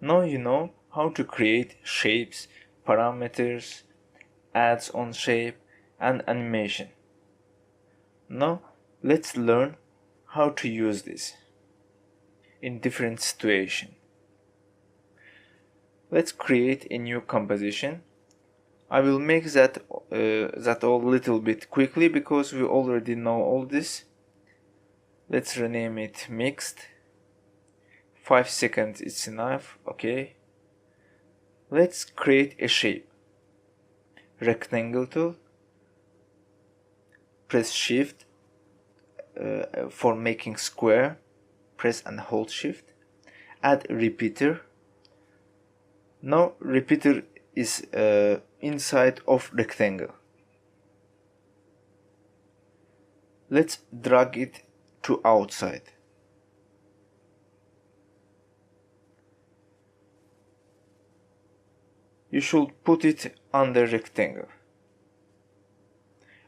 Now you know how to create shapes, parameters, adds on shape, and animation. Now let's learn how to use this in different situations. Let's create a new composition. I will make that all little bit quickly because we already know all this. Let's rename it mixed. 5 seconds is enough. Okay. Let's create a shape. Rectangle tool. Press shift for making square. Press and hold shift. Add repeater. Now repeater is inside of rectangle. Let's drag it to outside. You should put it under rectangle.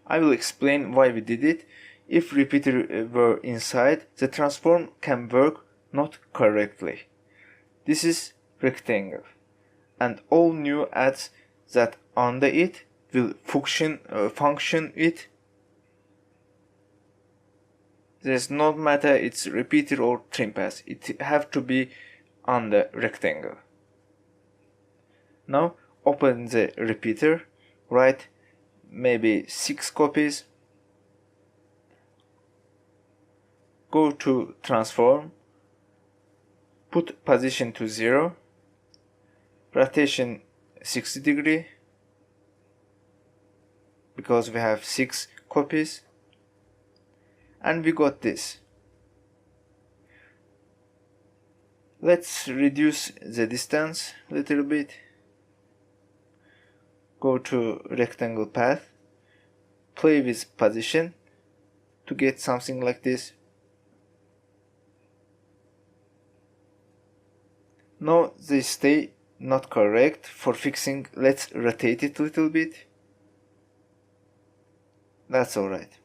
I will explain why we did it. If repeater were inside, the transform can work not correctly. This is rectangle, and all new adds that under it will function it. There's no matter it's repeater or trim path, it have to be under rectangle. Now open the repeater, write maybe 6 copies, go to transform, put position to 0, rotation 60 degree, because we have 6 copies, and we got this. Let's reduce the distance a little bit. Go to rectangle path, play with position to get something like this. Now they stay not correct. For fixing, let's rotate it a little bit. That's alright.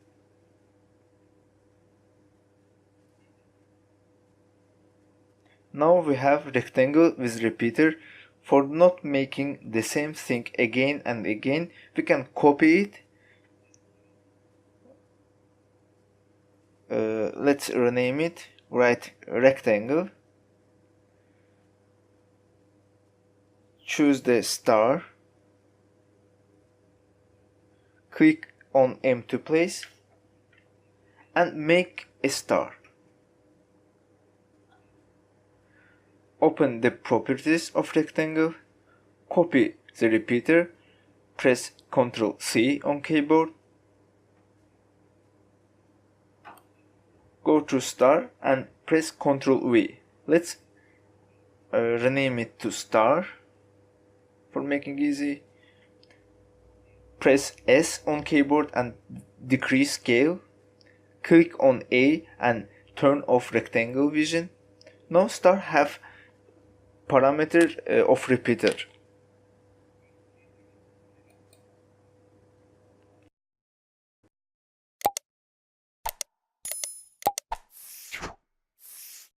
Now we have rectangle with repeater. For not making the same thing again and again, we can copy it. Let's rename it. Write rectangle. Choose the star. Click on empty place and make a star. Open the properties of rectangle, copy the repeater, press Ctrl C on keyboard, go to star and press Ctrl V. Let's rename it to star for making easy. Press S on keyboard and decrease scale. Click on A and turn off rectangle vision. Now star have parameter of repeater.